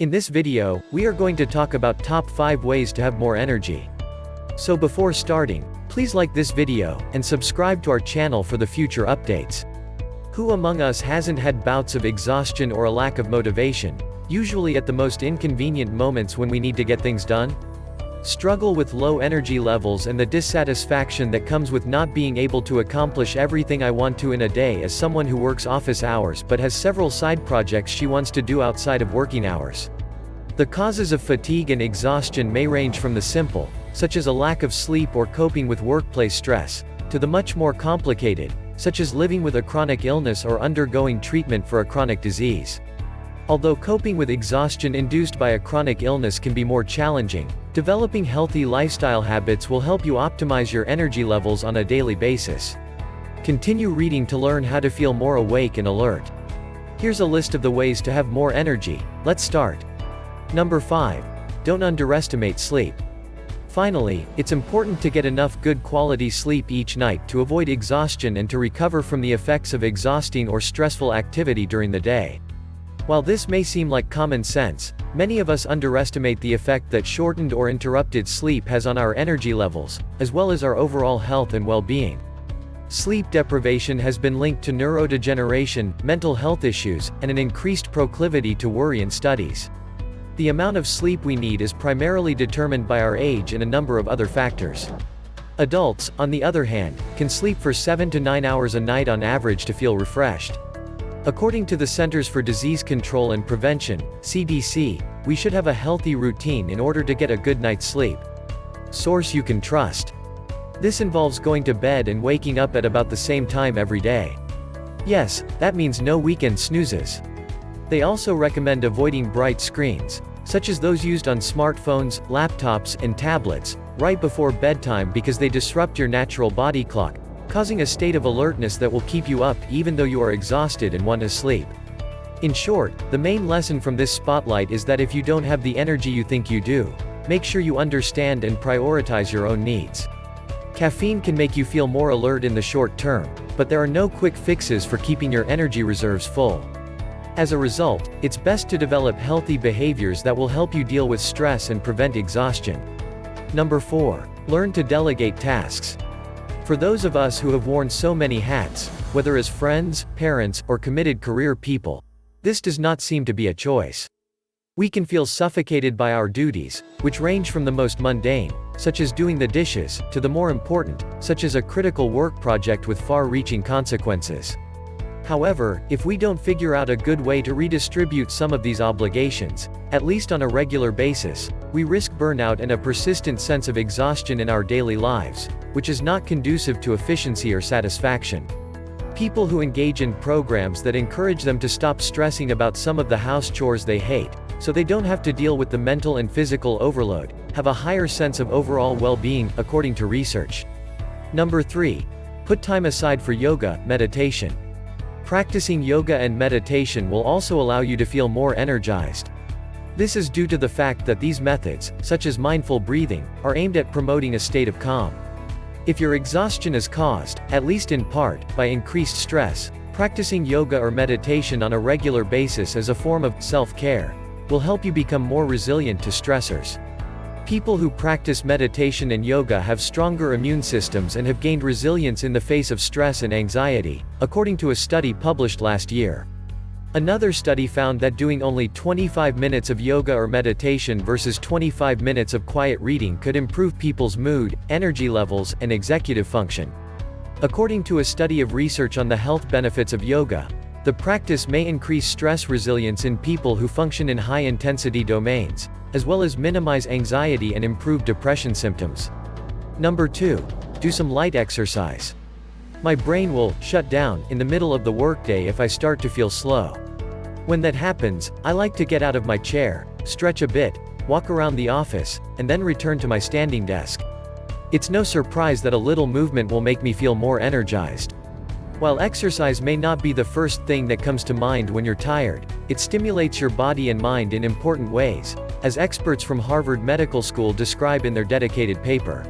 In this video, we are going to talk about top 5 ways to have more energy. So before starting, please like this video, and subscribe to our channel for the future updates. Who among us hasn't had bouts of exhaustion or a lack of motivation, usually at the most inconvenient moments when we need to get things done? Struggle with low energy levels and the dissatisfaction that comes with not being able to accomplish everything I want to in a day as someone who works office hours but has several side projects she wants to do outside of working hours. The causes of fatigue and exhaustion may range from the simple, such as a lack of sleep or coping with workplace stress, to the much more complicated, such as living with a chronic illness or undergoing treatment for a chronic disease. Although coping with exhaustion induced by a chronic illness can be more challenging, developing healthy lifestyle habits will help you optimize your energy levels on a daily basis. Continue reading to learn how to feel more awake and alert. Here's a list of the ways to have more energy. Let's start. Number 5. Don't underestimate sleep. Finally, it's important to get enough good quality sleep each night to avoid exhaustion and to recover from the effects of exhausting or stressful activity during the day. While this may seem like common sense, many of us underestimate the effect that shortened or interrupted sleep has on our energy levels, as well as our overall health and well-being. Sleep deprivation has been linked to neurodegeneration, mental health issues, and an increased proclivity to worry in studies. The amount of sleep we need is primarily determined by our age and a number of other factors. Adults, on the other hand, can sleep for 7 to 9 hours a night on average to feel refreshed. According to the Centers for Disease Control and Prevention, CDC, we should have a healthy routine in order to get a good night's sleep. Source you can trust. This involves going to bed and waking up at about the same time every day. Yes, that means no weekend snoozes. They also recommend avoiding bright screens, such as those used on smartphones, laptops, and tablets, right before bedtime because they disrupt your natural body clock, causing a state of alertness that will keep you up even though you are exhausted and want to sleep. In short, the main lesson from this spotlight is that if you don't have the energy you think you do, make sure you understand and prioritize your own needs. Caffeine can make you feel more alert in the short term, but there are no quick fixes for keeping your energy reserves full. As a result, it's best to develop healthy behaviors that will help you deal with stress and prevent exhaustion. Number 4. Learn to delegate tasks. For those of us who have worn so many hats, whether as friends, parents, or committed career people, this does not seem to be a choice. We can feel suffocated by our duties, which range from the most mundane, such as doing the dishes, to the more important, such as a critical work project with far-reaching consequences. However, if we don't figure out a good way to redistribute some of these obligations, at least on a regular basis, we risk burnout and a persistent sense of exhaustion in our daily lives, which is not conducive to efficiency or satisfaction. People who engage in programs that encourage them to stop stressing about some of the house chores they hate, so they don't have to deal with the mental and physical overload, have a higher sense of overall well-being, according to research. Number 3. Put time aside for yoga, meditation. Practicing yoga and meditation will also allow you to feel more energized. This is due to the fact that these methods, such as mindful breathing, are aimed at promoting a state of calm. If your exhaustion is caused, at least in part, by increased stress, practicing yoga or meditation on a regular basis as a form of self-care will help you become more resilient to stressors. People who practice meditation and yoga have stronger immune systems and have gained resilience in the face of stress and anxiety, according to a study published last year. Another study found that doing only 25 minutes of yoga or meditation versus 25 minutes of quiet reading could improve people's mood, energy levels, and executive function. According to a study of research on the health benefits of yoga, the practice may increase stress resilience in people who function in high-intensity domains, as well as minimize anxiety and improve depression symptoms. Number 2. Do some light exercise. My brain will shut down in the middle of the workday if I start to feel slow. When that happens, I like to get out of my chair, stretch a bit, walk around the office, and then return to my standing desk. It's no surprise that a little movement will make me feel more energized. While exercise may not be the first thing that comes to mind when you're tired, it stimulates your body and mind in important ways, as experts from Harvard Medical School describe in their dedicated paper.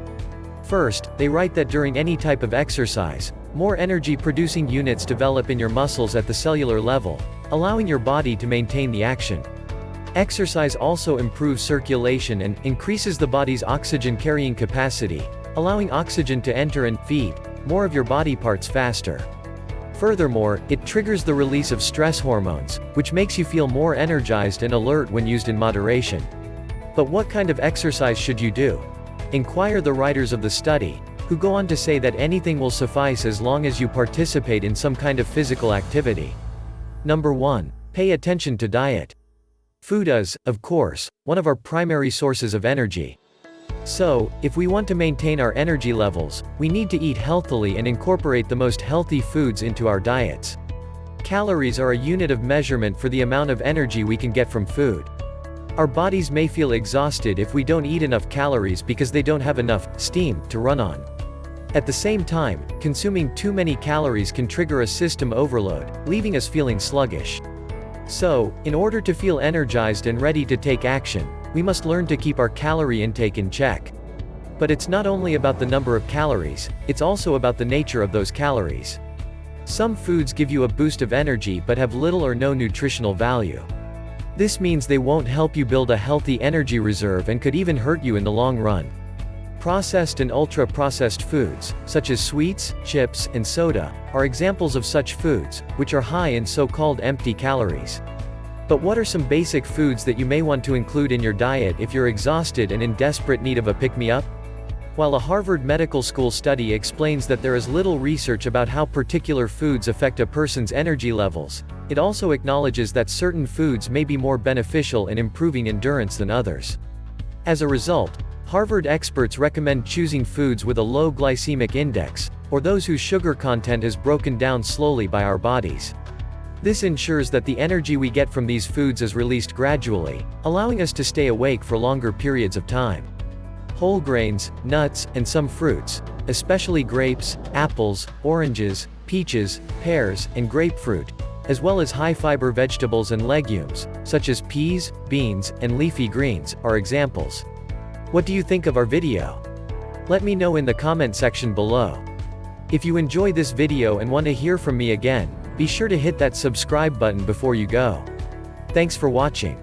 First, they write that during any type of exercise, more energy-producing units develop in your muscles at the cellular level, allowing your body to maintain the action. Exercise also improves circulation and increases the body's oxygen carrying capacity, allowing oxygen to enter and feed more of your body parts faster. Furthermore, it triggers the release of stress hormones, which makes you feel more energized and alert when used in moderation. But what kind of exercise should you do? Inquire the writers of the study, who go on to say that anything will suffice as long as you participate in some kind of physical activity. Number 1. Pay attention to diet. Food is, of course, one of our primary sources of energy. So, if we want to maintain our energy levels, we need to eat healthily and incorporate the most healthy foods into our diets. Calories are a unit of measurement for the amount of energy we can get from food. Our bodies may feel exhausted if we don't eat enough calories because they don't have enough steam to run on. At the same time, consuming too many calories can trigger a system overload, leaving us feeling sluggish. So, in order to feel energized and ready to take action, we must learn to keep our calorie intake in check. But it's not only about the number of calories, it's also about the nature of those calories. Some foods give you a boost of energy but have little or no nutritional value. This means they won't help you build a healthy energy reserve and could even hurt you in the long run. Processed and ultra-processed foods, such as sweets, chips, and soda, are examples of such foods, which are high in so-called empty calories. But what are some basic foods that you may want to include in your diet if you're exhausted and in desperate need of a pick-me-up? While a Harvard Medical School study explains that there is little research about how particular foods affect a person's energy levels, it also acknowledges that certain foods may be more beneficial in improving endurance than others. As a result, Harvard experts recommend choosing foods with a low glycemic index, or those whose sugar content is broken down slowly by our bodies. This ensures that the energy we get from these foods is released gradually, allowing us to stay awake for longer periods of time. Whole grains, nuts, and some fruits, especially grapes, apples, oranges, peaches, pears, and grapefruit, as well as high-fiber vegetables and legumes, such as peas, beans, and leafy greens, are examples. What do you think of our video? Let me know in the comment section below. If you enjoy this video and want to hear from me again, be sure to hit that subscribe button before you go. Thanks for watching.